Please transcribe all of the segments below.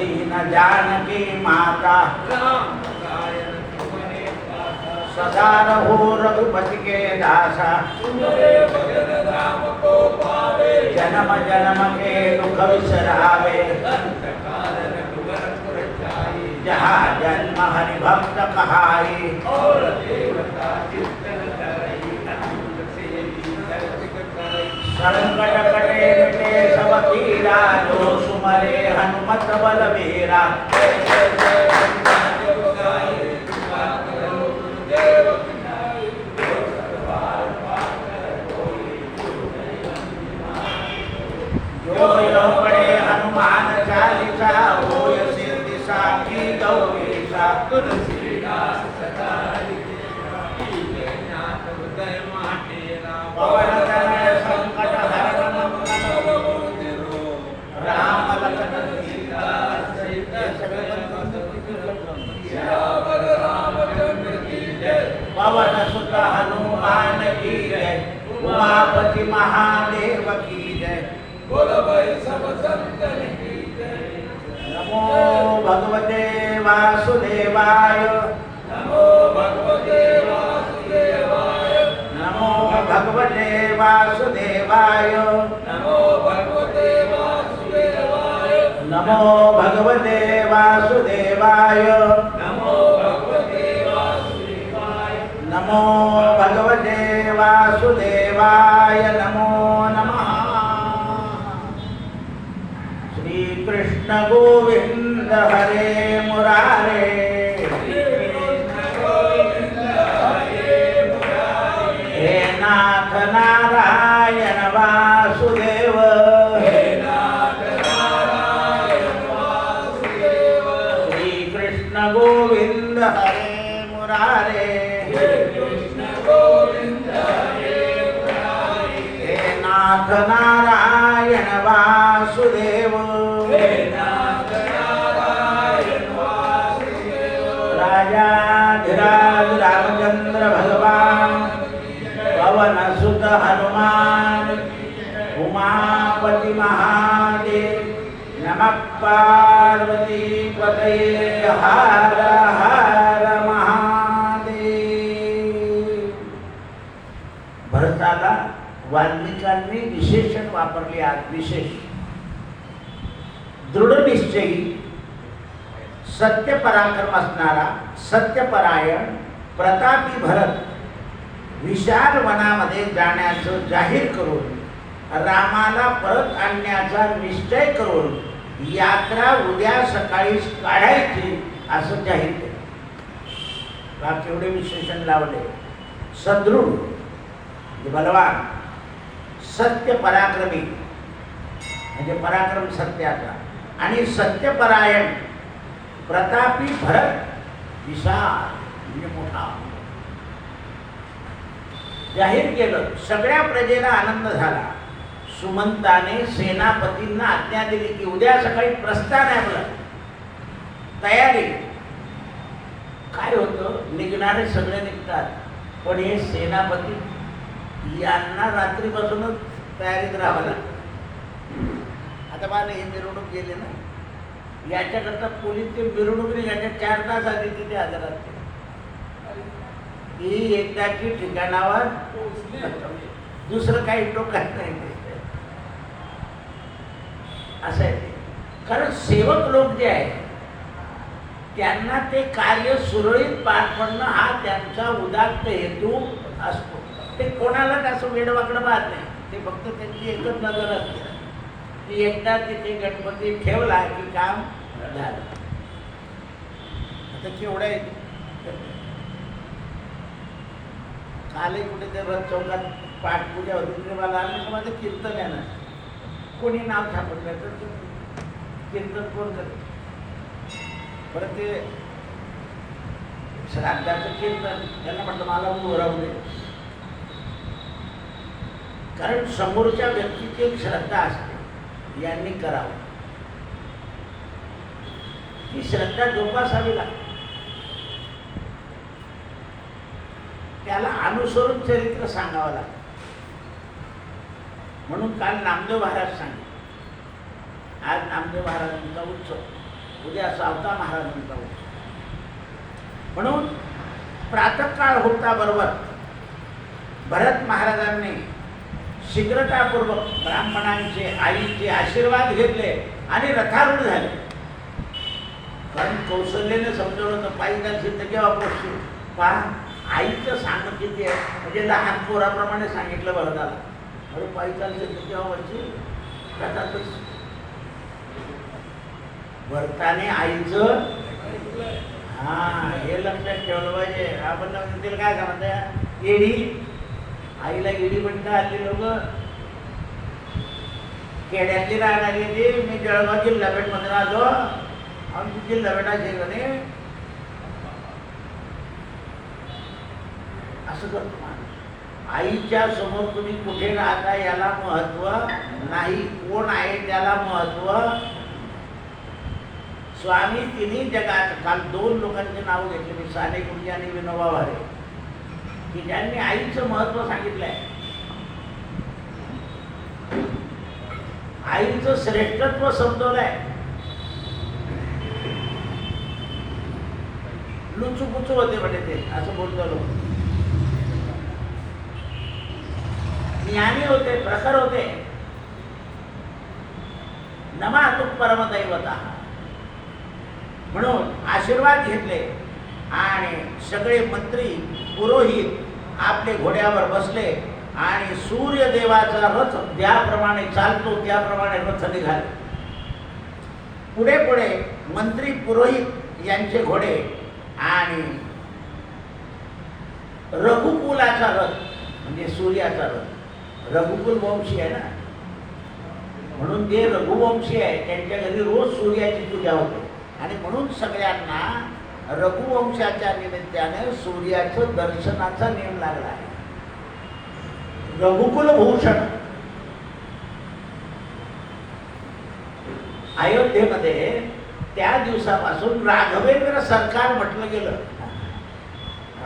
दीन जानकी माता सदा रहो रघुपति के दासा जन्म जन्म के दुख विसरावे जहाँ जन्म हरि भक्त कहाई संकट कटे मिटे सब पीरा जो सुमरे हनुमत बलबीरा जो पढ़े हनुमान चालीसा होय सिद्धि साखी गौरीसा तुलसीदास सदा पवन तनय संकट हरण राम लखन सीता पवन सुत हनुमान की जय उमापति महादेव की जय बोल भाई सब संतन की जय नमो भगवते वासुदेवाय नमो भगवते वासुदेवाय नमो भगवते वासुदेवाय नमो भगवते वासुदेवाय नमो भगवते वासुदेवाय नमो भगवते वासुदेवाय नमो भगवते वासुदेवाय नमो नमः श्री कृष्ण गोविंद हरे मुरारे हे नाथ नारायण वासुदेव श्री कृष्ण गोविंद हरे मुरारे हे नाथ नारायण वासुदेव राजाधिराज रामचंद्र भगवान पवन सुत हनुमान उमापति महादेव नमः पार्वती पतये हर हर महादेव। भरताला वाल्मिकांनी विशेषण वापरले आज विशेष दृढ निश्चयी सत्य पराक्रम असणारा सत्यपरायण प्रतापी भरत विशाल वनामध्ये जाण्याचं जाहीर करून रामाला परत आणण्याचा निश्चय करून यात्रा उद्या सकाळी काढायची असं जाहीर केलं. का केवढे विशेषण लावले. सदृढ बलवान सत्य पराक्रमी म्हणजे पराक्रम सत्याचा आणि सत्यपरायण प्रतापी भरत विशाल म्हणजे मोठा जाहीर केलं. सगळ्या प्रजेला आनंद झाला. सुमंताने सेनापतींना आज्ञा दिली की उद्या सकाळी प्रस्थान आहे आपलं तयारी. काय होतं निघणारे सगळे निघतात पण हे सेनापती यांना रात्रीपासूनच तयारीत राहावं लागतं. आता बघा हे मिरवणूक गेले ना याच्याकरता पोलीस ते मिरवणूक याच्या 4 तास आधी तिथे हजर असते. ही एकदाची ठिकाणावर दुसरं काही टोकात नाही असं आहे. कारण सेवक लोक जे आहेत त्यांना ते कार्य सुरळीत पार पडणं हा त्यांचा उदात्त हेतू असतो. ते कोणालाच असं वेडवाकडं पाहत नाही. ते फक्त त्यांची एकच नजर असते की एकदा तिथे गणपती ठेवला की काम झालं. आता केवढं आहे कालही कुठे ते रथ चौकात पाठपूजा होती तिथे मला आम्ही माझं कीर्तन आहे ना कोणी नाव सापडलं तर कीर्तन कोण करत. परत ते श्राद्धाचं कीर्तन त्यांना म्हटलं मला उभं राहू दे. कारण समोरच्या व्यक्तीची एक श्रद्धा असते यांनी करावं ती श्रद्धा जोपासावी लागते. त्याला अनुसरून चरित्र सांगावं लागतं. म्हणून काल नामदेव महाराज सांगितले. आज नामदेव महाराजांचा उत्सव उद्या सावता महाराजांचा उत्सव. म्हणून प्रातःकाळ होता बरोबर भरत महाराजांनी शीघ्रतापूर्वक ब्राह्मणांचे आईचे आशीर्वाद घेतले आणि रथारूढ झाले. कारण कौशल्याने समजवलं तर पायी जायचं तर केव्हा पोचशील. पहा आईचं सांग किती आहे, म्हणजे लहान पोराप्रमाणे सांगितलं भरताला, अरे पायी चालते तर केव्हा वरची रथातच. भरताने आईचं हे लक्षात ठेवलं पाहिजे. आपण तिला काय सांगत येडी, आईला येडी म्हणता हल्ली लोक. खेड्यातली राहणारी ती मी जळगाव जिल्हापेठमध्ये राहतो, आमची जिल्हापेठाचे म्हणे असं करतो माणूस. आईच्या समोर तुम्ही कुठे राहता याला महत्व नाही, कोण आहे त्याला महत्व. स्वामी तिन्ही जगात, काल 2 लोकांचे नाव घेतले मी, साने गुरुजी आणि विनोबा भावे, की ज्यांनी आईचं महत्व सांगितलंय. आईचं श्रेष्ठत्व समजवलंय. लुचुपुचू होते म्हणजे ते असं बोलतो लोक. ज्ञानी होते, प्रखर होते. नमातु परमदैवता म्हणून आशीर्वाद घेतले आणि सगळे मंत्री पुरोहित आपले घोड्यावर बसले आणि सूर्यदेवाचा रथ ज्याप्रमाणे चालतो त्याप्रमाणे रथ निघाले. पुढे पुढे मंत्री पुरोहित यांचे घोडे आणि रघुकुलाचा रथ म्हणजे सूर्याचा रथ. रघुकुल वंशी आहे ना, म्हणून जे रघुवंशी आहे त्यांच्या घरी रोज सूर्याची पूजा होते. आणि म्हणून सगळ्यांना रघुवंशाच्या निमित्ताने सूर्याचं दर्शनाचा नियम लागला आहे. रघुकुल भूषण अयोध्येमध्ये त्या दिवसापासून राघवेंद्र सरकार म्हटलं गेलं.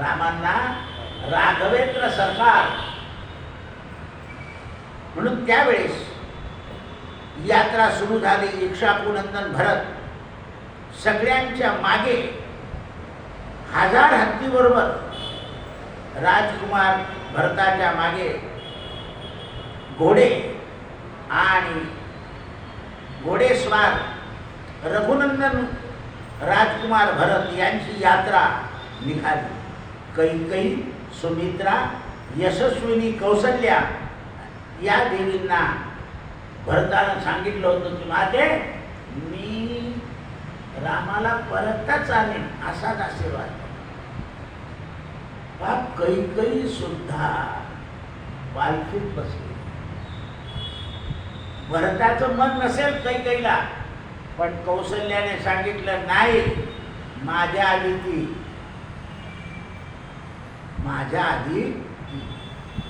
रामांना राघवेंद्र सरकार म्हणून त्यावेळेस यात्रा सुरू झाली. इक्ष्वाकुनंदन भरत सगळ्यांच्या मागे 1000 हत्तीबरोबर, राजकुमार भरताच्या मागे घोडे आणि घोडेस्वार रघुनंदन राजकुमार भरत यांची यात्रा निघाली. कैकेयी, सुमित्रा, यशस्विनी, कौसल्या या देवींना भरतानं सांगितलं होतं की माते मी रामाला परतच आणेन असाच आशीर्वाद. कैकेयी सुद्धा पालखीत बसली. भरताचं मन नसेल कैकेयीला, पण कौशल्याने सांगितलं नाही, माझ्या आधी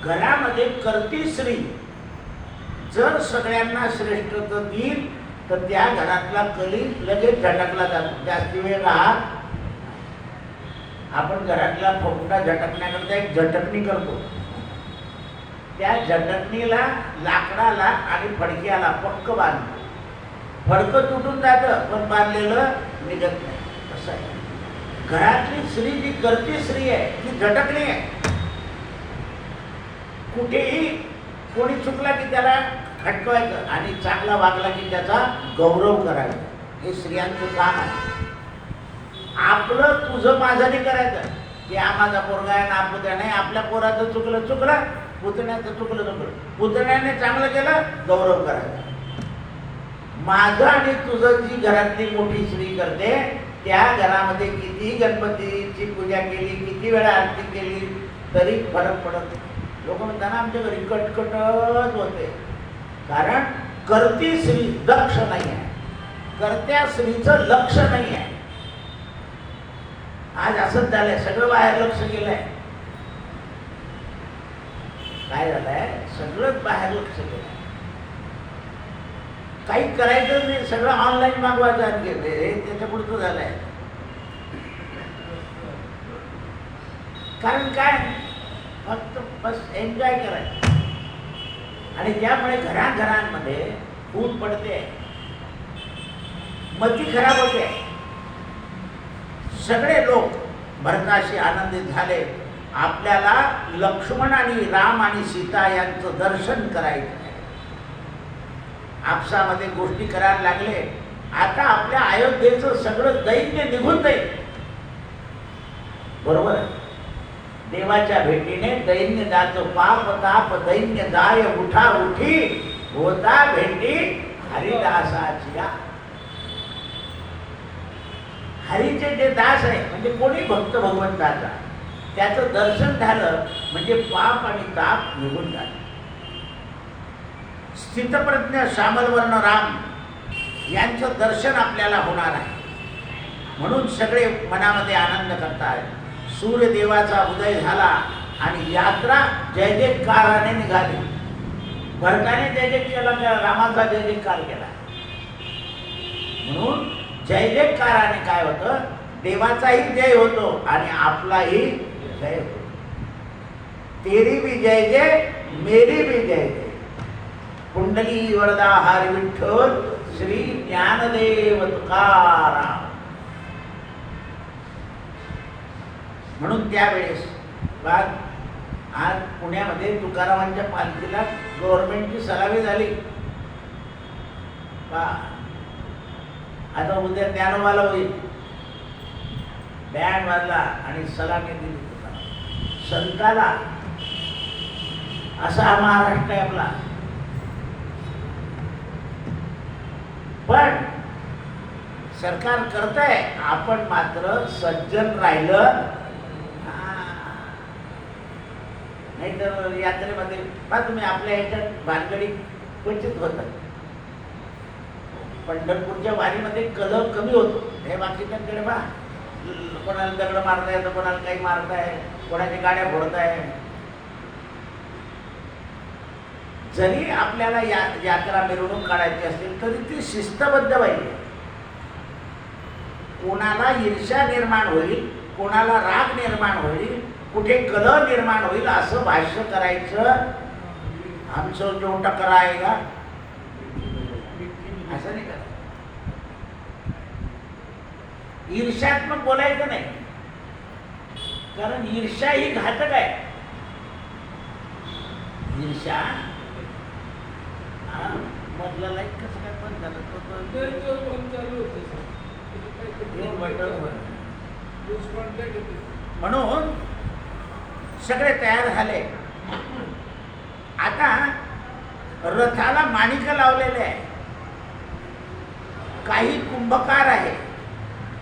घरामध्ये करती स्त्री जर सगळ्यांना श्रेष्ठत्व देईल तर त्या घरातला कली लगेच झटकला जातो. जास्ती वेळ राहत. आपण घरातला फुफटा झटकण्याकरता एक झटकणी करतो. त्या झटकणीला लाकडाला आणि फडक्याला पक्क बांधतो. फडकं तुटून जातं पण बांधलेलं निघत नाही. असं आहे. घरातली स्त्री जी करती स्त्री आहे ती झटकणी आहे. कुठेही कोणी चुकला की त्याला खटकवायचं आणि चांगला वागला की त्याचा गौरव करायचा. हे स्त्रियांचं काम आहे. आपलं तुझं माझं नाही करायचं की हा माझा पोरगा आहे ना पुतण्या नाही. आपल्या पोराचं चुकलं, पुतण्याचं चुकलं. पुतण्याने चांगलं केलं, गौरव करायचा. माझं आणि तुझं जी घरातली मोठी स्त्री करते त्या घरामध्ये कितीही गणपतीची पूजा केली, किती वेळा आरती केली तरी फरक पडत नाही. लोक म्हणताना आमच्या घरी कटकटच होते, कारण करती स्त्री दक्ष नाही आहे. करत्या स्त्रीचं लक्ष नाही आहे. आज असंच झालंय, सगळं बाहेर लक्ष गेलंय. काय झालंय, सगळंच बाहेर लक्ष गेलंय. काही करायचं नाही, सगळं ऑनलाईन मागवायचं आणि त्याच्या पुढचं झालंय. कारण काय, फक्त बस एन्जॉय करायचं. आणि त्यामुळे घराघरांमध्ये फूट पडते, मती खराब होते. सगळे लोक भरताशी आनंदित झाले. आपल्याला लक्ष्मण आणि राम आणि सीता यांचं दर्शन करायचं आहे. आपसामध्ये गोष्टी करायला लागले. आता आपल्या अयोध्येचं सगळं दैन्य निघून जाईल. बरोबर आहे. देवाच्या भेटीने दैन्य जातो पाप ताप दैन्य जाय उठा उठी होता भेटी हरिदासाची. हरीचे जे दास आहे म्हणजे कोणी भक्त भगवंताचा, त्याचं दर्शन झालं म्हणजे पाप आणि ताप निघून झाले. स्थितप्रज्ञ श्यामलवर्ण राम यांचं दर्शन आपल्याला होणार आहे. म्हणून सगळे मनामध्ये आनंद करतात. सूर्यदेवाचा उदय झाला आणि यात्रा जय जयकाराने निघाली. भरताने जय जय केला, रामाचा जय जयकार केला. म्हणून जय जयकाराने काय होतं, देवाचाही जय होतो आणि आपलाही जय होतो. तेरी भी जय जय मेरी भी जय जय. कुंडली वरदा हरी विठ्ठल श्री ज्ञानदेव तुकाराम. म्हणून त्यावेळेस आज पुण्यामध्ये तुकारामांच्या पालखीला गव्हर्नमेंटची सलामी झाली. आता उद्या ज्ञानोबाला होईल. बँड वाजला आणि सलामी दिली संताला. असा हा महाराष्ट्र आहे आपला. पण सरकार करतंय, आपण मात्र सज्जन राहिलं नाही तर यात्रेमध्ये तुम्ही आपल्या ह्याच्यात भानगडी क्वचित होतात. पंढरपूरच्या वारीमध्ये कलह कमी होतो. हे बाकीच्यांकडे कोणाला दगड मारताय तर कोणाला काही मारताय, कोणाच्या गाड्या फोडताय. जरी आपल्याला यात्रा मिरवणूक काढायची असेल तरी ती शिस्तबद्ध पाहिजे. कोणाला ईर्ष्या निर्माण होईल, कोणाला राग निर्माण होईल, कुठे कलह निर्माण होईल असं भाष्य करायचं. आमचं जो टकरा आहे का असं नाही करा. ईर्ष्यात्मक बोलायचं नाही, कारण ईर्ष्या ही घातक आहे. ईर्ष्या मधला लाईट कसं काय बंद झालं म्हणून सगळे तयार झाले. आता रथाला माणिक लावलेले आहे. काही कुंभकार आहे,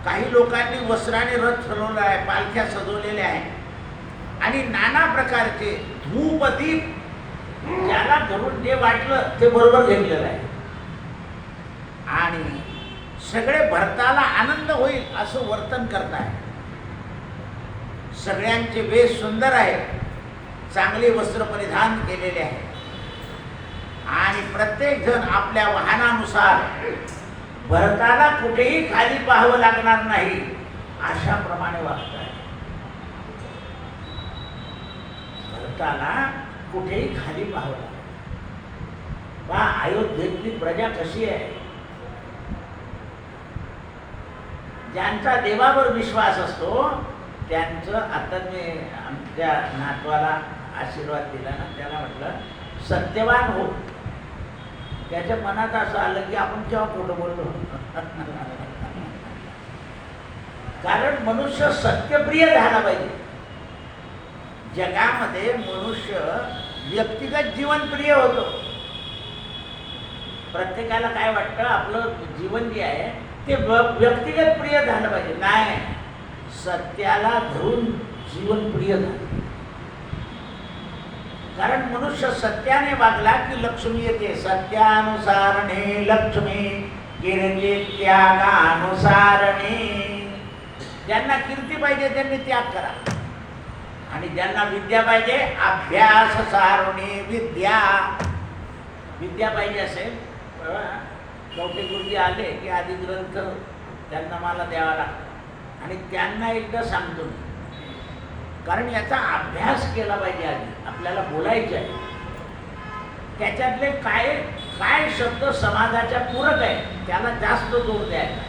काही लोकांनी वस्त्राने रथ सजवला आहे, पालख्या सजवलेल्या आहे आणि नाना प्रकारचे धूप दीप ज्याला धरून जे वाटलं ते बरोबर घेतलेलं आहे. आणि सगळे भरताला आनंद होईल असं वर्तन करताय. सगळ्यांचे वेश सुंदर आहे, चांगले वस्त्र परिधान केलेले आहे आणि प्रत्येक जण आपल्या वाहनानुसार भरताला कुठेही खाली पाहावं लागणार नाही अशा प्रमाणे वागत आहे. भरताला कुठेही खाली पाहावं लागणार. अयोध्येतली प्रजा कशी आहे. ज्यांचा देवावर विश्वास असतो त्यांचं, आता मी आमच्या नातवाला आशीर्वाद दिला ना, त्याला म्हटलं सत्यवान हो. त्याच्या मनात असं आलं की आपण केव्हा खोटं बोललो. कारण मनुष्य सत्यप्रिय झाला पाहिजे. जगामध्ये मनुष्य व्यक्तिगत जीवन प्रिय होतो. प्रत्येकाला काय वाटतं, आपलं जीवन जे आहे ते व्यक्तिगत प्रिय झालं पाहिजे. नाही, सत्याला धरून जीवन प्रिय झालं. कारण मनुष्य सत्याने वागला की लक्ष्मी येते. सत्यानुसारणे लक्ष्मी कीर्ती त्यागानुसारणे. ज्यांना कीर्ती पाहिजे त्यांनी त्याग करा आणि ज्यांना विद्या पाहिजे अभ्यास सारणे विद्या. विद्या पाहिजे असेल चौथे गुरुजी आले की आधी ग्रंथ त्यांना मला द्यावा लागतो आणि त्यांना एकदा सांगतो मी, कारण याचा अभ्यास केला पाहिजे. आधी आपल्याला बोलायचे आहे त्याच्यातले काय काय शब्द समाजाच्या पूरक आहे त्याला जास्त जोर द्यायचा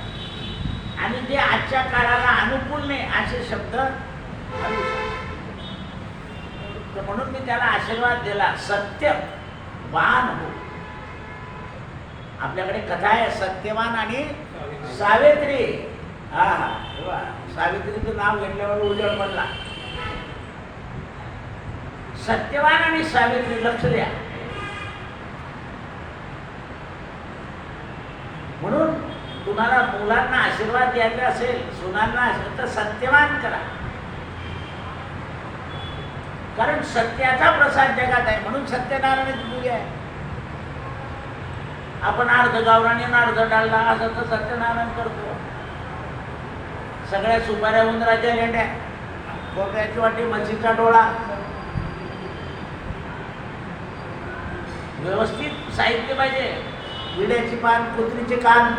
आणि जे आजच्या काळाला अनुकूल नाही असे शब्द घालू शकतो. तर म्हणून मी त्याला आशीर्वाद दिला, सत्यवान हो. आपल्याकडे कथा आहे सत्यवान आणि सावित्री. हा हा, सावित्रीचं नाव घेतल्यावर उजळ पडला. सत्यवान आणि सावित्री, लक्ष द्या. म्हणून तुम्हाला मुलांना आशीर्वाद द्यायचा असेल, सुनांना असेल तर सत्यवान करा. कारण सत्याचा प्रसाद जगात आहे, म्हणून सत्यनारायणाची पूजा आहे. आपण अर्ध गावराणी आणि अर्ध डालला असं तर सत्यनारायण करतो. सगळ्या सुपाऱ्या उंदराच्या लेंड्या, खोक्याची वाटी, म्हशीचा डोळा, व्यवस्थित साहित्य पाहिजे. विड्याची पान, कुत्रीचे कान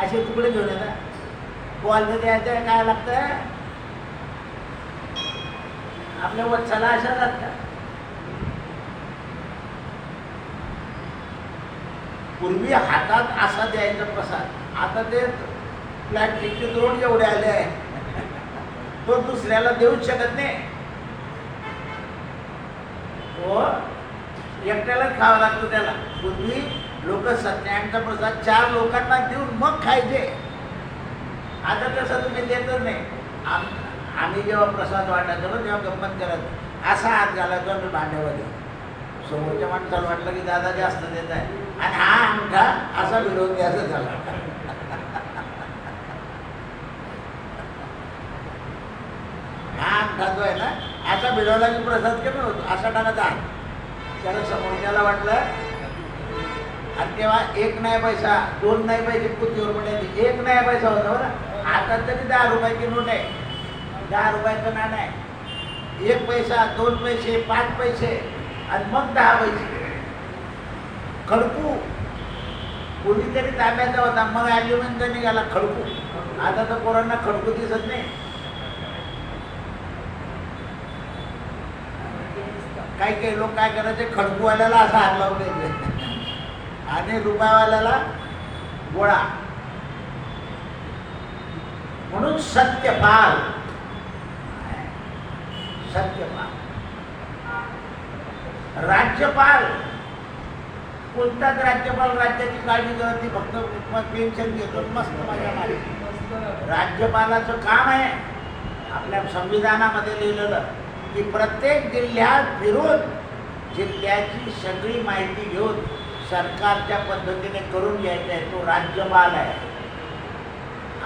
असे तुकडे घेऊन येतात. बॉल द्यायचं काय लागतं, आपल्या वत्साला अशा लागतात. पूर्वी हातात असा द्यायचा प्रसाद, आता ते प्लॅस्टिकचे द्रोण एवढे आले आहे, तो दुसऱ्याला देऊच शकत नाही. तो एकट्यालाच खावा लागतो त्याला. पूर्वी लोक सत्याग्रहाचा प्रसाद 4 लोकांना देऊन मग खायचे. आता तसं तुम्ही देतच नाही. आम्ही जेव्हा प्रसाद वाटायचो ना तेव्हा गंमत करत असा हात घालायचो आम्ही भांड्यामध्ये. समोरच्या माणसाला वाटलं की दादा जास्त देत आहे आणि हा अंगठा असा विरोध घ्यायचा झाला. हा अंगठा जो आहे ना असा भिडवला की प्रसाद कमी होतो. असा टाकायचा हात. त्याला समोरच्याला वाटलं आणि तेव्हा 1 नाही पैसा, 2 नाही पैसे कुतीवर पडायचे, 1 नाही पैसा होता बरं. आता तरी 10 रुपयाची नोट आहे, 10 रुपयाचं नाणं आहे. 1 पैसा, 2 पैसे, 5 पैसे आणि मग 10 पैसे. खडकू कोणीतरी ताब्याचा होता, मग ॲल्युमिनियमचा निघाला खडकू. आता तर पोरांना खडकू दिसत नाही. काही काही लोक काय करायचे, खडकूवाल्याला असा हात लावून द्यायचे आणि रुपयावाल्याला गोळा. म्हणून सत्यपाल, सत्यपाल. राज्यपाल, कोणताच राज्यपाल राज्याची काळजी करत नाही, फक्त पेन्शन घेतो, मस्त मजा मारी. राज्यपालाचं काम आहे आपल्या संविधानामध्ये लिहिलेलं की प्रत्येक जिल्ह्यात फिरून जिल्ह्याची सगळी माहिती घेऊन सरकारच्या पद्धतीने करून घ्यायचं आहे. तो राज्यपाल आहे.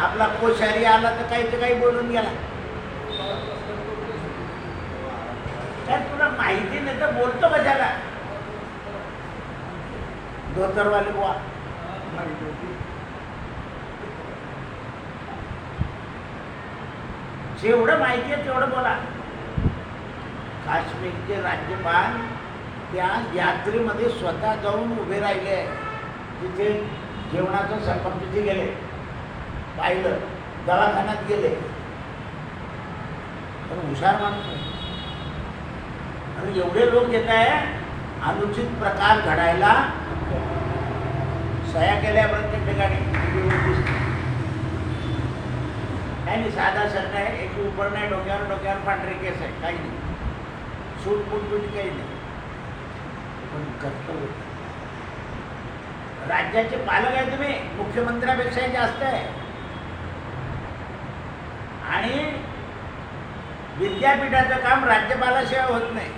आपला कोश्यारी आला तर काही तर काही बोलून गेला. काय तुला माहिती नाही तर बोलतो कशाला. धोतरवाले बुवा जेवढं माहिती आहे तेवढं बोला. काश्मीरचे राज्यपाल त्या यात्रेमध्ये स्वतः जाऊन उभे राहिले. तिथे जेवणाचं सरपंच तिथे गेले, पाहिलं, दवाखान्यात गेले. पण हुशार माणूस आणि एवढे लोक येत आहे, अनुचित प्रकार घडायला सह्या केल्या प्रत्येक ठिकाणी. नाही साधा सर आहे, एक उपर नाही, डोक्यावर पांढरे केस आहे, काही नाही, सूट फूट काही नाही. पण कर्तव्य राज्याचे पालक आहे तुम्ही, मुख्यमंत्र्यापेक्षा जास्त आहे. आणि विद्यापीठाचं काम राज्यपालाशिवाय होत नाही.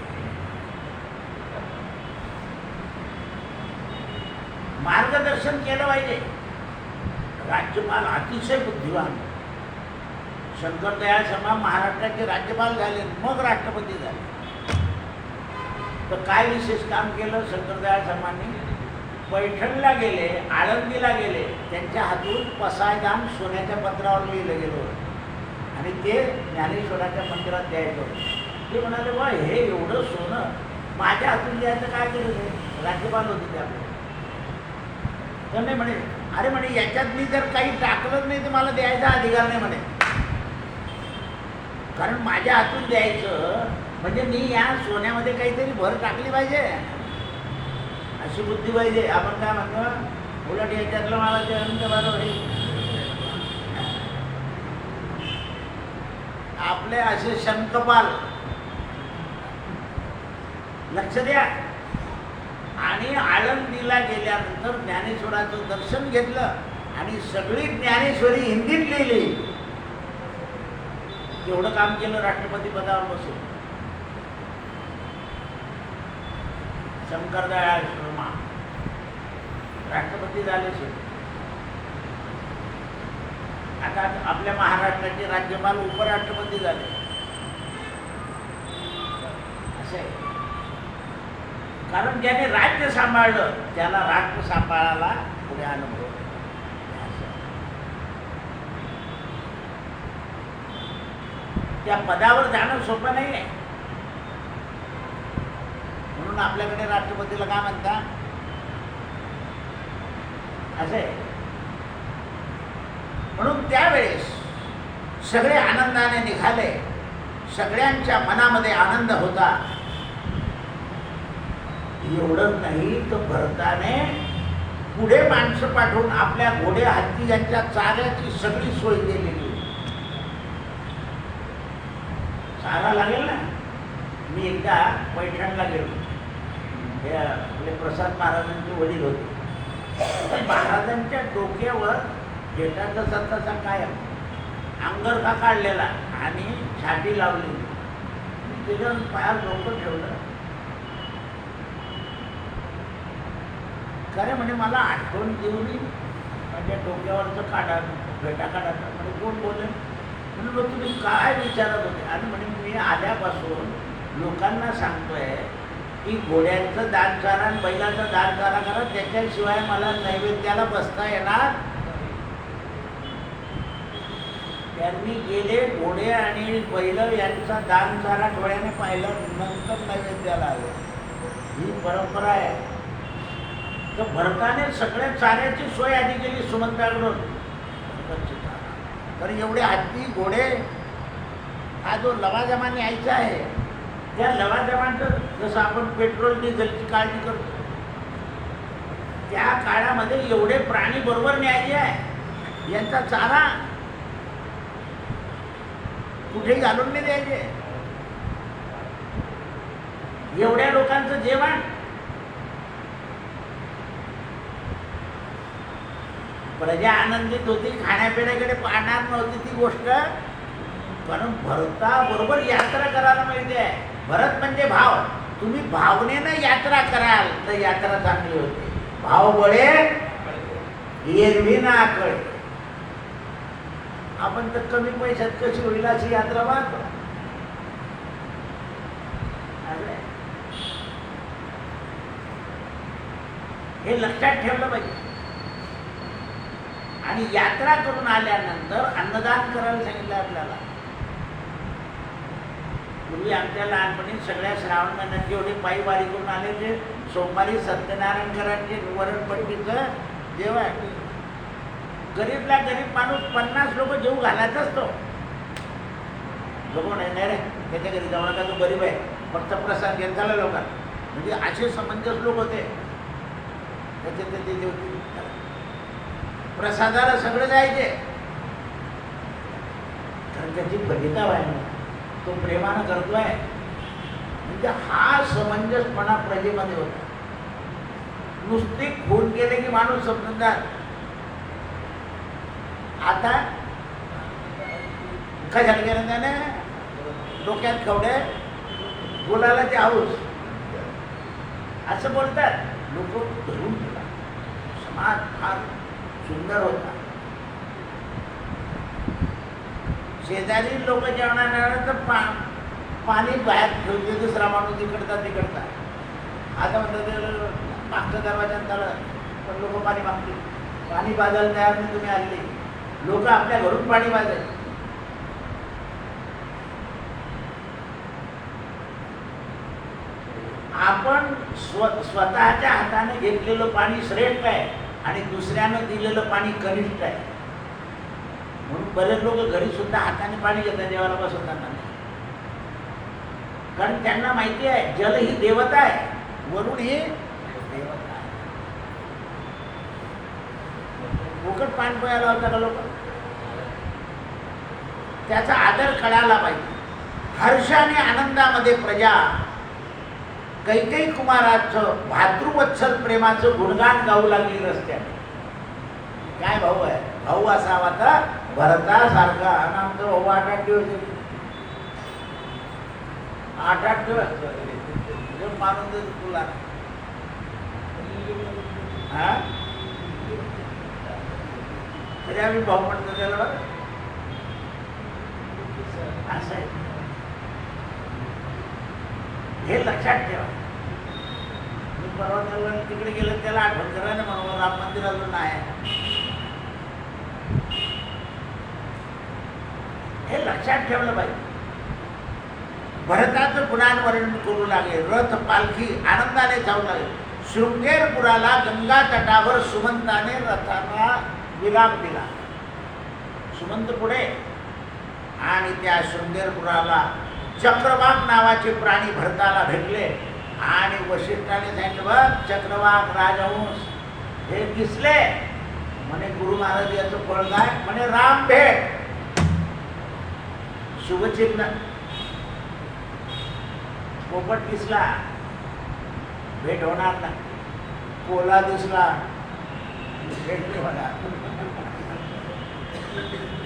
मार्गदर्शन केलं पाहिजे. राज्यपाल अतिशय बुद्धिवान. शंकरदयाळ शर्मा महाराष्ट्राचे राज्यपाल झाले, मग राष्ट्रपती झाले. तर काय विशेष काम केलं शंकरदयाळ शर्मांनी? पैठणला गेले, आळंदीला गेले, त्यांच्या हातून पसायदान सोन्याच्या पत्रावर लिहिलं गेलं आणि ते ज्ञानेश्वराच्या मंदिरात द्यायचं होतं. ते म्हणाले बा हे एवढं सोनं माझ्या हातून द्यायचं काय केलं? राज्यपाल होते ते आपले. तर नाही म्हणे, अरे म्हणे याच्यात मी जर काही टाकलं नाही तर मला द्यायचा अधिकार नाही म्हणे. कारण माझ्या हातून द्यायचं म्हणजे मी या सोन्यामध्ये काहीतरी भर टाकली पाहिजे, अशी बुद्धी पाहिजे. आपण काय म्हणतो, उलट याच्यातलं मला ते बरोबर आहे. आपले असे शंखपाल, लक्ष द्या. आणि आळंदीला गेल्यानंतर ज्ञानेश्वराचं दर्शन घेतलं आणि सगळी ज्ञानेश्वरी हिंदीत लिहिली. एवढं काम केलं राष्ट्रपती पदावर बसून. शंकरदयाळ शर्मा राष्ट्रपती झाले. आता आपल्या महाराष्ट्राचे राज्यपाल उपराष्ट्रपती झाले. असे कारण ज्याने राज्य सांभाळलं त्याला राष्ट्र सांभाळायला पुढे अनुभव. त्या पदावर जाणं सोपं नाही आहे. म्हणून आपल्याकडे राष्ट्रपतीला काय म्हणता असे. म्हणून त्यावेळेस सगळे आनंदाने निघाले. सगळ्यांच्या मनामध्ये आनंद होता. एवढंच नाही तर भरताने पुढे माणसं पाठवून आपल्या घोडे हत्ती यांच्या चाऱ्याची सगळी सोय केलेली. चारा लागेल ना. मी एकदा पैठणला गेलो. हे आपले प्रसाद महाराजांचे वडील होते. तर महाराजांच्या डोक्यावर जेठाचा सत्ताचा कायम अंगरखा काढलेला आणि छाती लावली. त्याच्यावर पायावर डोकं ठेवलं. खरे म्हणे मला आठवण देऊन माझ्या डोक्यावरचं काढा फेटा काढायचा. म्हणजे कोण बोले म्हणून मग तुम्ही काय विचारत होते. आणि म्हणे मी आल्यापासून लोकांना सांगतोय की घोड्यांचं दान चारा आणि बैलाचं दान चारा करा, त्याच्याशिवाय मला नैवेद्याला बसता येणार. त्यांनी गेले घोडे आणि बैल यांचा दान चारा डोळ्याने पाहिलं, नंतर नैवेद्याला आलं. ही परंपरा आहे. तर भरताने सगळ्या चाऱ्याची सोय आधी केली सुमंताकडून. तर एवढे हत्ती घोडे, हा जो लवाजमा न्यायचा आहे त्या लवाजमाचं जसं आपण पेट्रोल डिझेलची काळजी करतो त्या काळामध्ये एवढे प्राणी बरोबर न्यायचे आहे. यांचा चारा कुठेही घालून नाही द्यायचे. एवढ्या लोकांचं जेवण प्रजा आनंदित होती. खाण्यापिण्याकडे पाहणार नव्हती ती गोष्ट. कारण भरता बरोबर यात्रा करायला माहिती आहे. भरत म्हणजे भाव. तुम्ही भावनेनं यात्रा कराल तर यात्रा चांगली होते. भाव बळे एरवी ना आकळे. आपण तर कमी पैशात कशी होईल अशी यात्रा पाहतो. हे लक्षात ठेवलं पाहिजे. आणि यात्रा करून आल्यानंतर अन्नदान करायला सांगितलं आपल्याला. पूर्वी आमच्या लहानपणी सगळ्या श्रावण महिन्यात जेवढे पायी वारी करून आले ते सोमवारी सत्यनारायणकरांचे वरणपट्टीचं जेवण. गरीबला गरीब माणूस 50 लोक जेव घालायचा असतो. लोक नाही रे त्याच्या घरी जाऊ नका, तो गरीब आहे, फक्त प्रसाद घेत झाला लोकांना. म्हणजे असे समंजस लोक होते. त्याचे ते जेवतील प्रसादाला सगळं जायचे. कारण त्याची फलिता व्हायला तो प्रेमानं करतोय. म्हणजे हा समंजसपणा प्रजेमध्ये होता. नुसती खून केले की माणूस समजदार. आता कशाला गेलं त्याने डोक्यात खवडे बोलायला ते हाऊस असं बोलतात लोक. धरून ठेवा. समाज फार सुंदर होता. शेजारी लोक जेवणाला तर पाणी बाहेर ठेवते. दुसरा माणूस इकडचा तिकडचा. आता म्हणतात मागच्या दरवाजात झालं पण लोक पाणी मागतील. पाणी बाजायला तयार नाही. तुम्ही आले लोक आपल्या घरून पाणी बाजायचे. आपण स्वतःच्या हाताने घेतलेलं पाणी श्रेष्ठ आहे आणि दुसऱ्यानं दिलेलं पाणी कनिष्ठ आहे. म्हणून बरेच लोक घरी सुद्धा हाताने पाणी घेतात देवाला बसवताना. कारण त्यांना माहिती आहे जल ही देवता आहे, वरुण ही देवता आहे. फुकट पाणी प्यायला होता का लोक. त्याचा आदर कळायला पाहिजे. हर्षाने आनंदामध्ये प्रजा कैकेयी कुमाराचं भातृवत्सल प्रेमाचं गुणगान गाऊ लागली रस्त्याने. काय भाऊ आहे, भाऊ असावा तर भरतासारखा. आणि आमचं भाऊ 8-8 दिवस 8-8 दिवस मानून देतो तुला. हा तरी आम्ही भाऊ म्हणतो त्याला बघ. असं आहे, हे लक्षात ठेवा. मी परवा त्याला तिकडे गेलं, त्याला आठवण करा ना म्हणून राम मंदिराला नाही. हे लक्षात ठेवलं पाहिजे. भरताचं गुणांवरण करू लागले. रथ पालखी आनंदाने जाऊ लागले. शृंगेरपुराला गंगा तटावर सुमंताने रथाला विराम दिला. सुमंत पुढे आणि त्या शृंगेरपुराला चक्रवाक नावाचे प्राणी भरताला भेटले आणि वशिष्ठाने सांगितलं, बघ चक्रवाक राजहंस हे दिसले. म्हणे गुरु महाराज याचं फळ काय? म्हणे राम भेट, शुभचिन्ह. पोपट दिसला, भेट होणार नाही. कोला दिसला, भेट नाही होणार.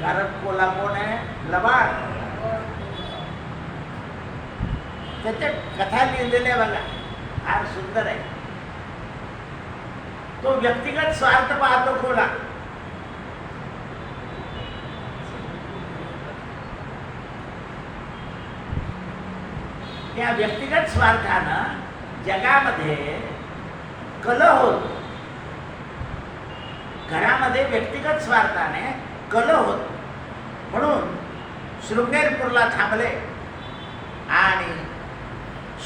कारण कोला कोण आहे? लबाड. त्याच्या कथा लिहिलेल्या बघा, फार सुंदर आहे. तो व्यक्तिगत स्वार्थ पाहतो कोला. त्या व्यक्तिगत स्वार्थानं जगामध्ये कलह होतो. घरामध्ये व्यक्तिगत स्वार्थाने कलह होतो. म्हणून शृंगेरपूरला थांबले आणि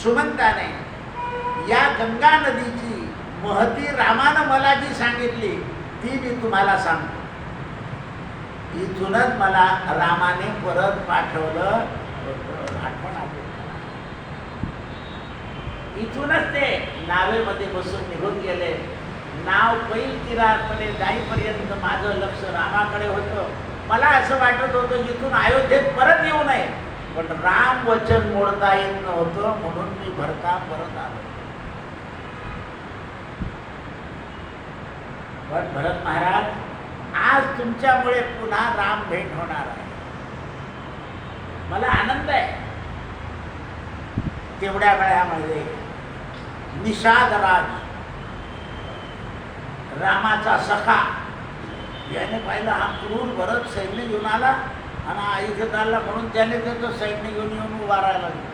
सुमंताने या गंगा नदीची महती रामानं मला जी सांगितली ती मी तुम्हाला सांगतो. इथूनच मला रामाने परत पाठवलं होतं. आठवण आली. इथूनच ते नावेमध्ये बसून निघून गेले. नाव पैल तीराकडे जाईपर्यंत माझं लक्ष रामाकडे होतं. मला असं वाटत होतं जिथून अयोध्येत परत येऊ नये, पण राम वचन मोडता येत नव्हतं म्हणून मी भरता परत आलो. पण भरत महाराज, आज तुमच्यामुळे पुन्हा राम भेट होणार आहे. मला आनंद आहे. तेवढ्या वेळामध्ये निषाद राज रामाचा सखा याने पाहिलं हा क्रूर भरत सैन्य घेऊन आला आणि आयुष्य चालला, म्हणून त्याने त्याचं सैन्य घेऊन येऊन उभा राहायला लागला.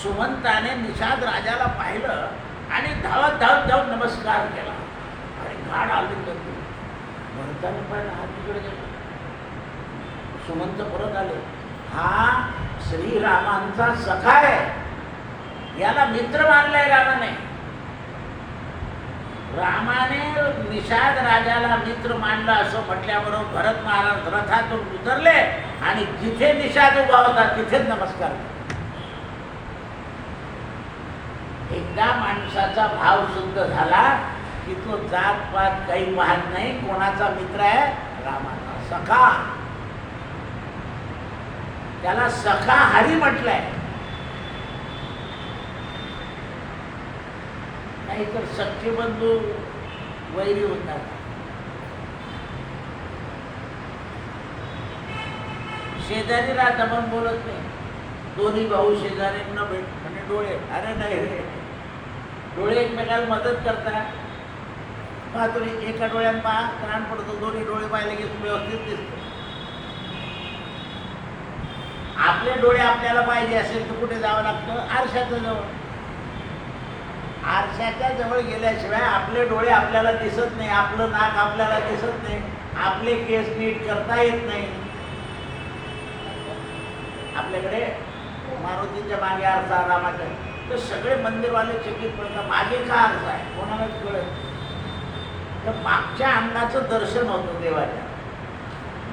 सुमंताने निषाद राजाला पाहिलं आणि धावत धावत जाऊन नमस्कार केला. अरे गाड आली तर भरताने पाहिलं, हा तिकडे गेला. सुमंत परत आले. हा श्रीरामांचा सखा आहे, याला मित्र मानलाय रामाने. रामाने निषाद राजाला मित्र मानलं असं म्हटल्याबरोबर भरत महाराज रथातून उतरले आणि जिथे निषाद उभा होता तिथेच नमस्कार. एकदा माणसाचा भाव शुद्ध झाला की तो जात पात काही पाहत नाही. कोणाचा मित्र आहे? रामाचा सखा. त्याला सखा हरी म्हटलंय. नाहीतर सख्खे बंधू वैरी होतात. शेजारी राहता पण बोलत नाही. दोन्ही भाऊ शेजाऱ्यांना भेट म्हणजे डोळे, अरे नाही रे, डोळे एकमेकाला मदत करतात. पहा तुम्ही एका डोळ्यात पहा त्राण पडतो, दोन्ही डोळे पाहिले की व्यवस्थित दिसतो. आपले डोळे आपल्याला पाहिजे असेल तर कुठे जावं लागतं? आरशाच्या जवळ. आरशाच्या जवळ गेल्याशिवाय आपले डोळे आपल्याला दिसत नाही, आपलं नाक आपल्याला दिसत नाही, आपले केस नीट करता येत नाही. आपल्याकडे मारुतीच्या मागे आरसा, रामाच्या, तर सगळे मंदिरवाले चकित पडतात, मागे का आरसा आहे कोणालाच कळत. तर मागच्या अंगाचं दर्शन होतं देवाच्या.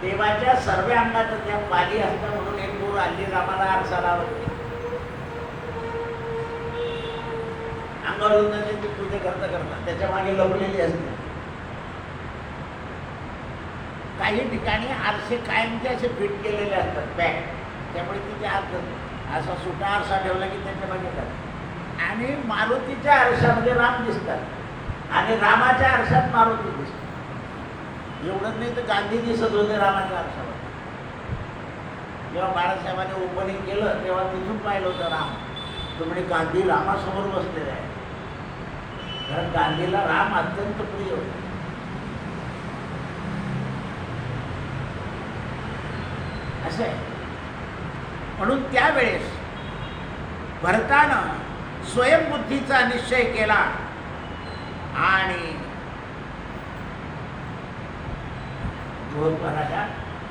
देवाच्या सर्व अंगाचं त्या पाली असतं म्हणून एक गोर आली रामाला आरसा लावत. अंगावरून ती पूजा करता करता त्याच्या मागे लपलेली असते. काही ठिकाणी आरसे कायमचे असे फिट केलेले असतात बॅग, त्यामुळे तिथे आत असा सुटा आरसा ठेवला की त्यांच्या बघितलं आणि मारुतीच्या आरशामध्ये राम दिसतात आणि रामाच्या आरशात मारुती दिसतात. एवढंच नाही तर गांधी दिसत होते रामाच्या आरशावर. जेव्हा बाळासाहेबांनी ओपनिंग केलं तेव्हा तिथून पाहिलं होतं राम. तो म्हणजे गांधी रामासमोर बसलेला आहे, कारण गांधीला राम अत्यंत प्रिय होते. असं आहे. म्हणून त्यावेळेस भरतानं स्वयंबुद्धीचा निश्चय केला आणि महाराजा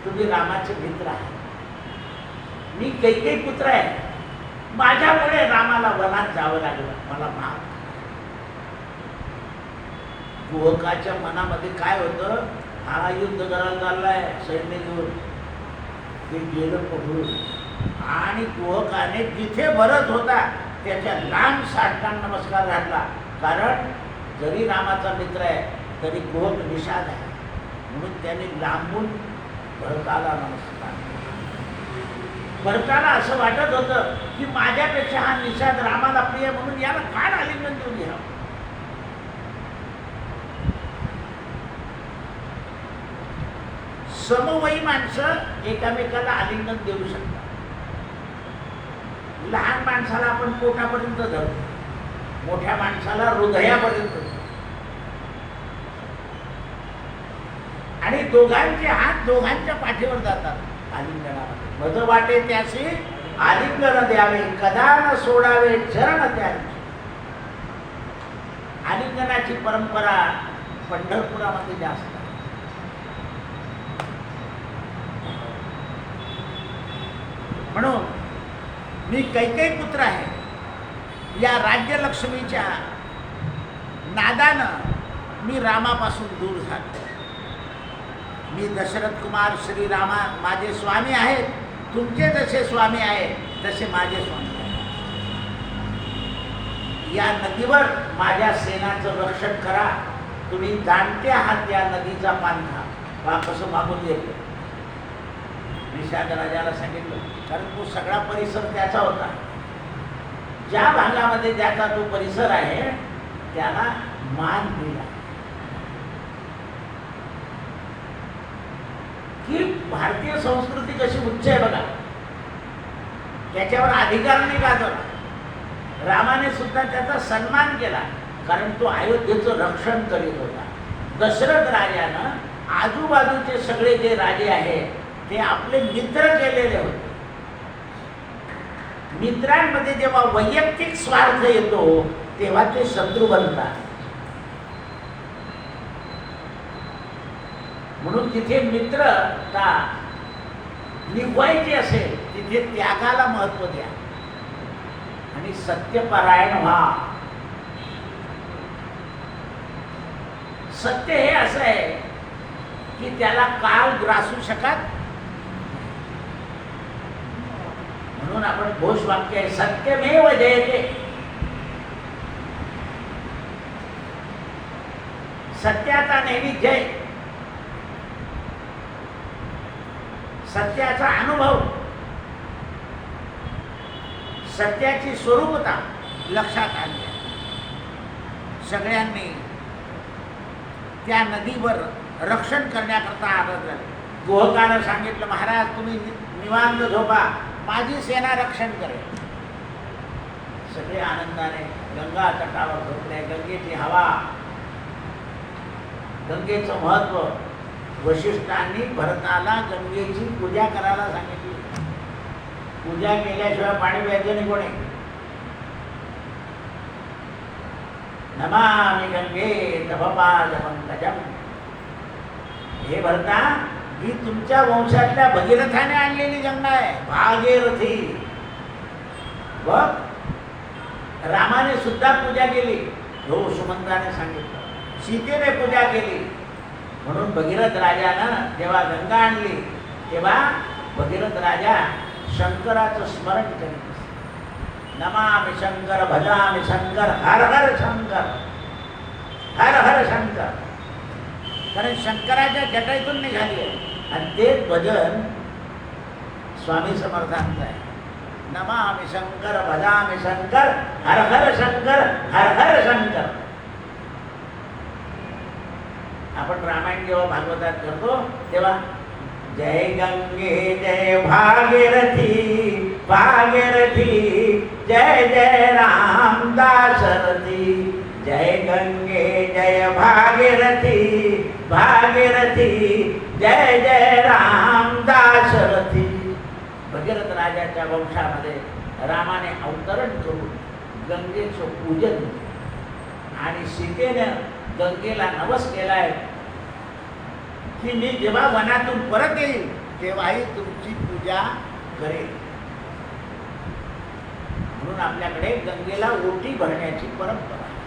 तुम्ही रामाचे मित्र आहे, मी कैकेयी पुत्र आहे, माझ्यामुळे रामाला वनात जावं लागलं, मला माफ. कुहकाच्या मनामध्ये काय होतं, हा युद्ध करायला चाललाय सैन्य घेऊन, ते गेलं पकडून आणि कुहकाने जिथे भरत होता त्याच्या लांब साष्टांग नमस्कार घातला, कारण जरी रामाचा मित्र आहे तरी कुहक निषाद आहे, म्हणून त्याने लांबून भरताला नमस्कार. भरताला असं वाटत होतं की माझ्यापेक्षा हा निषाद रामाला प्रिय, म्हणून याला काय आलिंगन देऊन घ्यावं. समवयी माणसं एकामेकाला आलिंगन देऊ शकतात. लहान माणसाला आपण पोटापर्यंत धरतो, मोठ्या माणसाला हृदयापर्यंत धरतो, आणि दोघांचे हात दोघांच्या पाठीवर जातात आलिंगनामध्ये. मज वाटे त्याशी आलिंगन द्यावे, कदा न सोडावे चरण त्यांचे. आलिंगनाची परंपरा पंढरपुरामध्ये जास्त आहे. म्हणून मी कैकेयी पुत्र आहे, या राज्यलक्ष्मीच्या नादानं मी रामापासून दूर झालो. मी दशरथ कुमार श्रीरामा माझे स्वामी आहेत, तुमचे जसे स्वामी आहेत तसे माझे स्वामी आहेत. या नदीवर माझ्या सेनाचं रक्षण करा. तुम्ही जाणते आहात या नदीचा पांथा, पहा कसं मागून येतो. निषाद राजाला सांगितलं, कारण तो सगळा परिसर त्याचा होता. ज्या भागामध्ये ज्याचा तो परिसर आहे त्याला मान दिला. ही भारतीय संस्कृती कशी उच्च आहे बघा, त्याच्यावर अधिकार नाही गाजवला. रामाने सुद्धा त्याचा सन्मान केला, कारण तो अयोध्येचं रक्षण करीत होता. दशरथ राजानं आजूबाजूचे सगळे जे राजे आहेत ते आपले मित्र केलेले होते. मित्रांमध्ये जेव्हा वैयक्तिक स्वार्थ येतो तेव्हा ते शत्रू बनतात. म्हणून जिथे मित्रता निभवायची असेल तिथे त्यागाला महत्त्व द्या आणि सत्यपरायण व्हा. सत्य हे असं आहे की त्याला काळ ग्रासू शकत. म्हणून आपण घोष वाक्य आहे, सत्यमेव जयते. सत्याचा नेहमी जय, सत्याचा अनुभव, सत्याची स्वरूपता लक्षात आली. सगळ्यांनी त्या नदीवर रक्षण करण्याकरता आदर झाले. कुहकानं सांगितलं, महाराज तुम्ही निवांत झोपा, माझी सेना रक्षण करेल. सगळे आनंदाने गंगा तटावर झोपले. गंगेची हवा, गंगेचं महत्व. वशिष्ठांनी भरताला गंगेची पूजा करायला सांगितली. पूजा केल्याशिवाय पाणी प्यायचं नाही कोणी. नमामि गंगे तवपाद पंकजम. हे भरता, ही तुमच्या वंशातल्या भगीरथाने आणलेली गंगा आहे, भागीरथी. बघ, रामाने सुद्धा पूजा केली, हो सुमंताने सांगितलं, सीतेने पूजा केली. म्हणून भगीरथ राजानं जेव्हा गंगा आणली तेव्हा भगीरथ राजा शंकराचं स्मरण करीत. नमामि शंकर, भजामि शंकर, हर हर शंकर, हर हर शंकर. कारण शंकराच्या जटातून निघाली आहे आणि ते भजन स्वामी समर्थांचा आहे. नमामि शंकर भजामि शंकर हर हर शंकर हर हर शंकर. आपण रामायण जेव्हा भागवतात करतो तेव्हा जय गंगे जय भागीरथी भागीरथी जय जय राम दाशरथी. जय गंगे जय भागीरथी भागीरथी जय जय राम दाशरथी. भगीरथ राजाच्या वंशामध्ये रामाने अवतरण करून गंगेचं पूजन आणि सीतेनं गंगेला नवस केलाय की मी जेव्हा वनातून परत येईल तेव्हाही तुमची पूजा करेल. म्हणून आपल्याकडे गंगेला ओटी भरण्याची परंपरा आहे.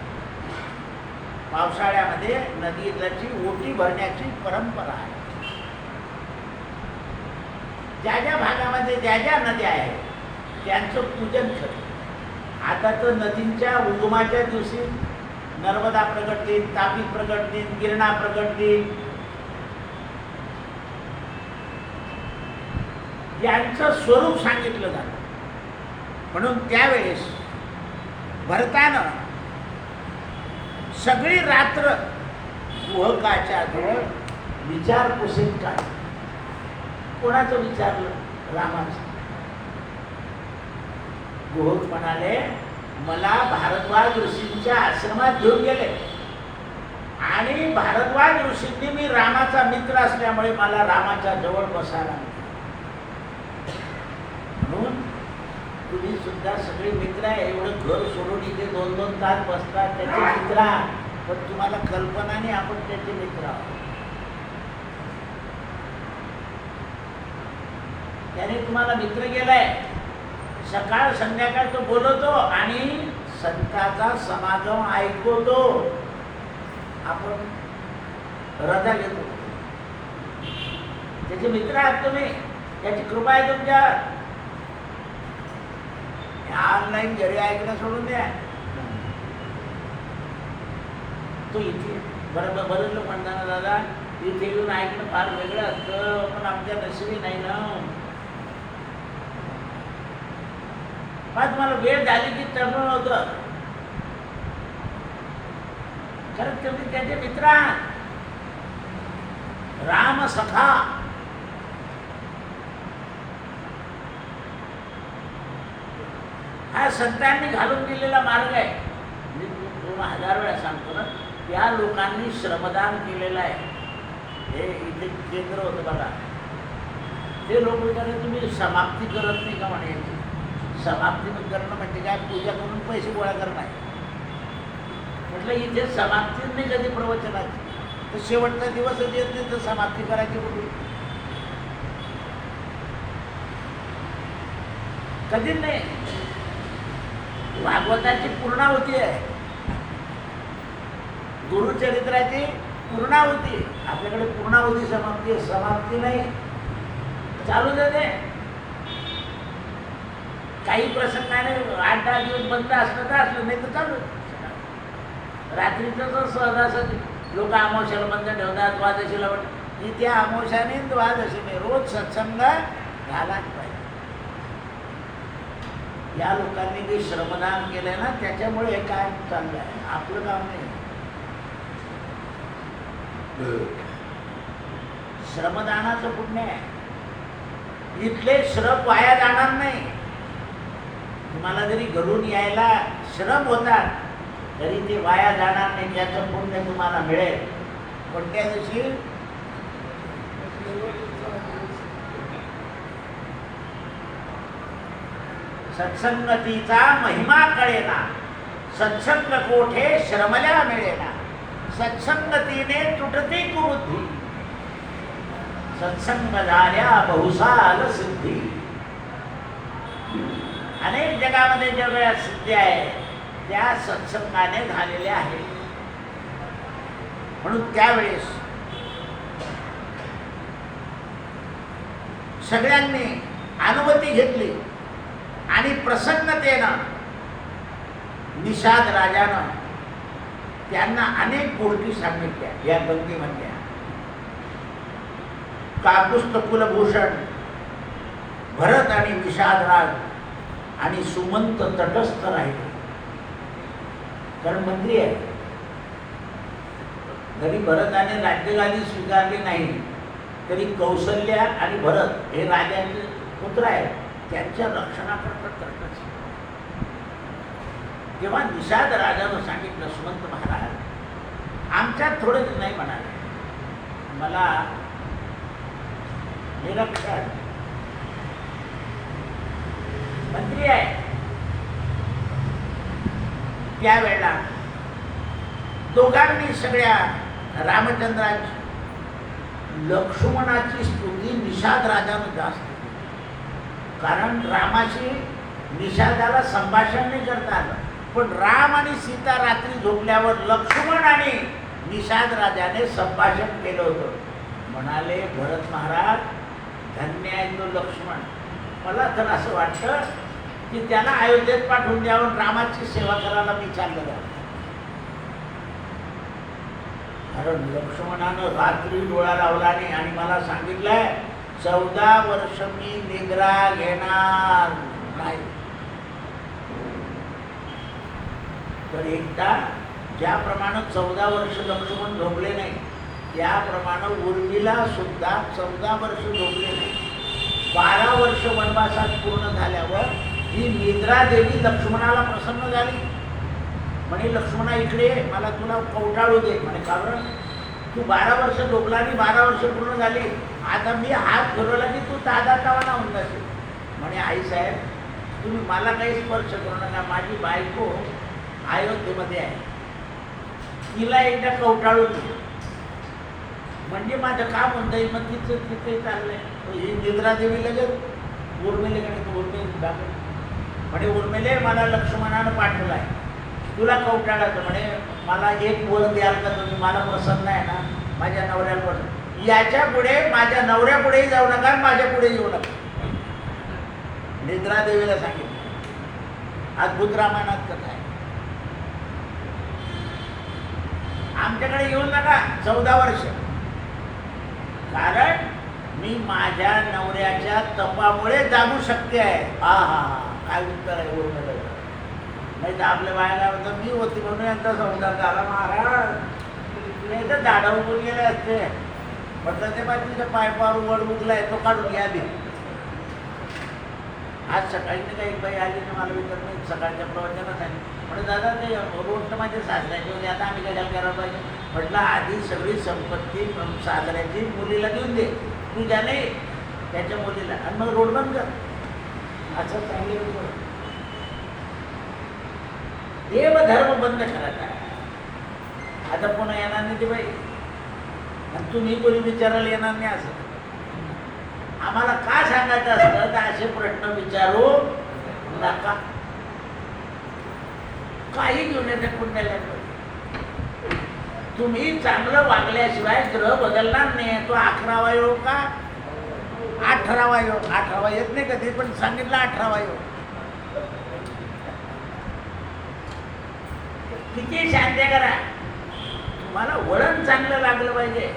पावसाळ्यामध्ये नदीची ओटी भरण्याची परंपरा आहे. ज्या ज्या भागामध्ये ज्या ज्या नद्या आहेत त्यांचं पूजन करतो. आता तर नदींच्या उगमाच्या दिवशी नर्मदा प्रगटतील, तापी प्रगटतील, गिरणा प्रगटतील, यांचं स्वरूप सांगितलं जातं. म्हणून त्यावेळेस भरतानं सगळी रात्र गुहकाच्या जवळ विचारपुसीत काढली. कोणाचं विचारलं? रामाचं. गुहक म्हणाले मला भारद्वाज ऋषींच्या आश्रमात घेऊन गेले आणि भारद्वाज ऋषींनी मी रामाचा मित्र असल्यामुळे मला रामाच्या जवळ बसायला. म्हणून तुम्ही सुद्धा सगळे मित्र आहे. एवढं घर सोडून इथे 2-2 तास बसतात त्याचे मित्र आहात. पण तुम्हाला कल्पना नाही आपण त्याचे मित्र आहोत. त्याने तुम्हाला मित्र केलाय. सकाळ संध्याकाळ तो बोलवतो आणि संतांचा समागम ऐकवतो. आपण रजा घेतो. त्याचे मित्र आहात तुम्ही. त्याची कृपा आहे तुमच्यावर. ऑनलाईन घरी ऐकणं सोडून द्या. तो इथे बरं लोक म्हणताना दादा इथे येऊन ऐकणं फार वेगळं असतं पण आमच्या नशिबी नाही ना. तुम्हाला वेळ झाली की तरुण होतं. खरंच तुम्ही त्याचे मित्र आहात. राम सखा. हा संतांनी घालून दिलेला मार्ग आहे. मी 2000 वेळा सांगतो ना. त्या लोकांनी श्रमदान केलेलं आहे. हे इथे केंद्र होतं बघा. ते लोक विचारले तुम्ही समाप्ती करत नाही का म्हणायची. समाप्ती करणं म्हणजे काय? पूजा करून पैसे गोळा करणं आहे. म्हटलं इथे समाप्ती नाही कधी प्रवचनाची. तर शेवटचा दिवसच येत नाही तर समाप्ती करायची कुठे? कधी नाही. भागवताची पूर्णाहुती आहे. गुरुचरित्राची पूर्णाहुती. आपल्याकडे पूर्णाहुती समाप्ती समाप्ती नाही. चालू देते. काही प्रसंगाने 8-10 दिवस बंद असलं तर असलं नाही तर चालू. रात्रीचं तर सहजासहजी लोक अमावस्याला बंद ठेवतात. द्वादशीला पण इथे अमावस्याने द्वादशीने रोज सत्संग झालाच पाहिजे. या लोकांनी जे श्रमदान केलंय ना त्याच्यामुळे हे काय चाललं आहे. आपलं काम नाही. श्रमदानाचं पुण्य आहे. इथले श्रम वाया जाणार नाही. तुम्हाला जरी घरून यायला श्रम होतात तरी ते वाया जाणार नाही. त्याचं पुण्य तुम्हाला मिळेल. कोणत्या दिवशी? सत्संगतीचा महिमा कळेना. सत्संग कोठे श्रमल्या मिळेना. सत्संगतीने तुटती कुबुद्धी. सत्संग झाल्या बहुसाल सिद्धी. अनेक जगामध्ये ज्या सिद्धी आहे त्या सत्संगाने झालेल्या आहेत. म्हणून त्यावेळेस सगळ्यांनी अनुमती घेतली आणि प्रसन्नतेनं निषाद राजानं त्यांना अनेक गोष्टी सांगितल्या. या गंगे म्हणल्या. काकुस्थ कुलभूषण भरत आणि निषादराज आणि सुमंत तटस्थ राहिले, कारण मंत्री आहे. जरी भरताने राज्यगादी स्वीकारली नाही तरी कौशल्या आणि भरत हे राजाचे पुत्र आहेत, त्यांच्या रक्षणाकरता तटस्थ. तेव्हा निषाद राजानं सांगितलं, सुमंत महाराज आमच्यात थोडंच नाही म्हणाले, मला निरक्षर मंत्री आहे. त्यावेळेला दोघांनी सगळ्या रामचंद्राची लक्ष्मणाची स्तुती निषाद राजानं जास्त केली. कारण रामाशी निषादाला संभाषण नाही करता आलं, पण राम आणि सीता रात्री झोपल्यावर लक्ष्मण आणि निषाद राजाने संभाषण केलं होतं. म्हणाले, भरत महाराज धन्य आहे तो लक्ष्मण. मला तर असं वाटतं की त्याला अयोध्येत पाठवून द्यावं, रामाची सेवा करायला मी चाललं जाऊ. कारण लक्ष्मणानं रात्री डोळा लावला नाही आणि मला सांगितलंय 14 वर्ष मी निद्रा घेणार नाही. तर एकदा ज्याप्रमाणे 14 वर्ष लक्ष्मण झोपले नाही, त्याप्रमाणे उर्मिला सुद्धा 14 वर्ष झोपले नाही. 12 वर्ष वनवासात पूर्ण झाल्यावर ही निद्रा देवी लक्ष्मणाला प्रसन्न झाली. म्हणे, लक्ष्मणा इकडे, मला तुला कवटाळू दे. म्हणे, कारण तू 12 वर्ष झोपला आणि 12 वर्ष पूर्ण झाली, आता मी हात फिरवला की तू ताजा तावाना होऊन जाशील. म्हणे, आई साहेब तुम्ही मला काही स्पर्श करू नका, माझी बायको अयोध्येमध्ये आहे, तिला एकदा कवटाळून दे म्हणजे माझं काम होऊन जाईल. मग तिचं तिथे चाललंय. ही निद्रा देवी लगेच उर्मिलेकडे उर्मिले म्हणे, उर्मिले मला लक्ष्मणानं पाठवलं आहे तुला कवटाळायचं. म्हणे, मला एक वर द्याल का तुम्ही, मला प्रसन्न आहे ना माझ्या नवऱ्यावर. याच्या पुढे माझ्या नवऱ्यापुढेही जाऊ नका, माझ्या पुढे येऊ नका. निद्रा देवीला सांगितलं. अद्भुत रामायणात कथा आहे. आमच्याकडे येऊ नका 14 वर्ष, कारण मी माझ्या नवऱ्याच्या तपामुळे जागू शक्य आहे. हा हा हा, काय उत्तर आहे उर्मिला. नाही तर आपल्या बायला होतं मी होती म्हणून यांचा संसार झाला महाराज, नाही तर दाढावून गेले असते. म्हटलं ते बा तिच्या पायपावर वड उगलाय तो काढून घ्या दे. आज सकाळी नाही काही बाई आली ना मला विचार नाही, सकाळच्या प्रवचनात आली. म्हणजे दादा ते रोड माझ्या सासऱ्याची होती, आता आम्ही काय करायला पाहिजे. म्हटलं आधी सगळी संपत्ती सासऱ्याची मुलीला देऊन दे, तुझ्या नाही त्याच्या मुलीला, आणि मग रोड बंद कर. असं सांगितलं. देवधर्म बंद करायचा आहे. आता पुन्हा येणार नाही ते बाई, आणि तुम्ही कोणी विचारायला येणार नाही. असं आम्हाला का सांगायचं असतं तर असे प्रश्न विचारू नका. काही घेऊन येते कुंडल्या. तुम्ही चांगलं वागल्याशिवाय ग्रह बदलणार नाही. तो 11वा योग का 18वा योग, 18वा येत नाही कधी, पण सांगितलं 18वा योग. किती शांती करा, तुम्हाला वळण चांगलं लागलं पाहिजे,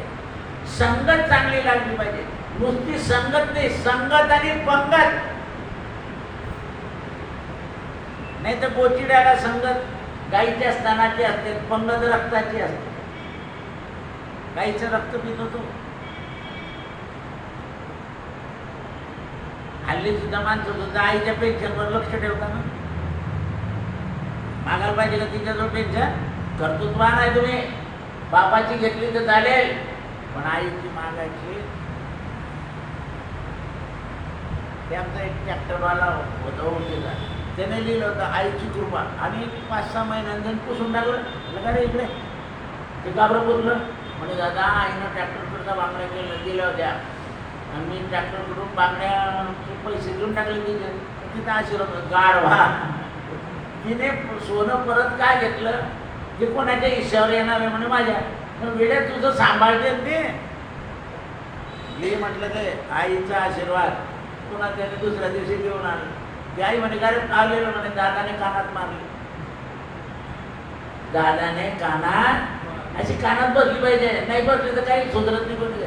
संगत चांगली लागली पाहिजे. नुसती संगत नाही, संगत आणि पंगत. नाही तर गोचिड्याला संगत गाईच्या स्तनाची असते, पंगत रक्ताची असते. गाईचं रक्त पित होतो. हल्ली सुद्धा माणसं सुद्धा आईच्या पेन्शनवर लक्ष ठेवता ना. मागायला पाहिजे का तिच्याजवळ पेन्शन? कर्तृत्वान आहे तुम्ही. बापाची घेतली तर चालेल, पण आईची मागायची. ते आमचा एक ट्रॅक्टरवाला होता ओळखीचा, त्याने लिहिलं होतं आईची कृपा, आणि 5-6 महिन्यांनी पुसून टाकलं. लगा रे इकडे ते गाबरं पुरलं. म्हणजे दादा आईनं ट्रॅक्टरचा बांगड्या दिल्या होत्या, आणि मी ट्रॅक्टरकडून बांगड्याचे पैसे घेऊन टाकले तिथे. तिथं आशीर्वाद गाढवा. तिने सोनं परत काय घेतलं, जे कोणाच्या हिश्श्यावर येणार आहे म्हणे माझ्या. मग वेळेत तुझं सांभाळते ते. हे म्हटलं ते आईचा आशीर्वाद. पुन्हा त्याने दुसऱ्या दिवशी घेऊन आलं. ती आई म्हणे काय आलेलं म्हणे, दादाने कानात मारली. दादाने कानात अशी कानात बसली पाहिजे, नाही बसली तर काही सुधरत नाही. बसले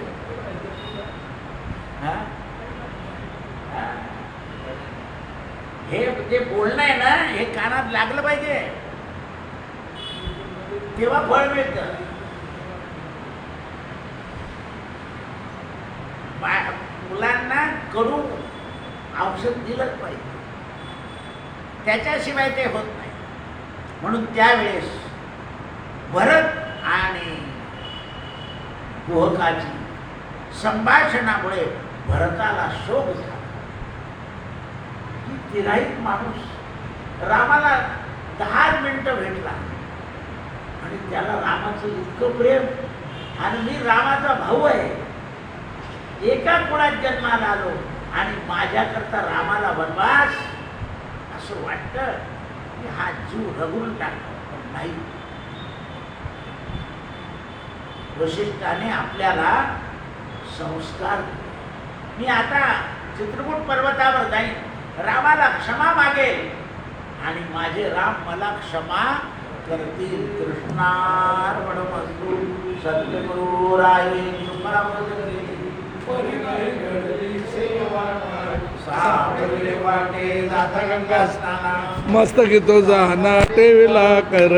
हे जे बोलणं आहे ना हे कानात लागलं पाहिजे, तेव्हा फळ मिळतं. मुलांना कडू औषध दिलंच पाहिजे, त्याच्याशिवाय ते होत नाही. म्हणून त्यावेळेस भरत आणि कुहकाची संभाषणामुळे भरताला शोक झाला की तिराईत माणूस रामाला 10 मिनिटं भेटला आणि त्याला रामाचं इतकं प्रेम, आणि मी रामाचा भाऊ आहे, एका कुळात जन्माला आलो आणि माझ्याकरता रामाला वनवास, असं वाटतं की हा जीव रगून टाकतो. पण नाही, वशिष्ठाने आपल्याला संस्कार दिले. मी आता चित्रकूट पर्वतावर जाईन, रामाला क्षमा मागेल आणि माझे राम मला क्षमा करतील. कृष्णार्पणमस्तु. सद्गुरू राये कृपावदने मस्तकी तो जाना टेविला कर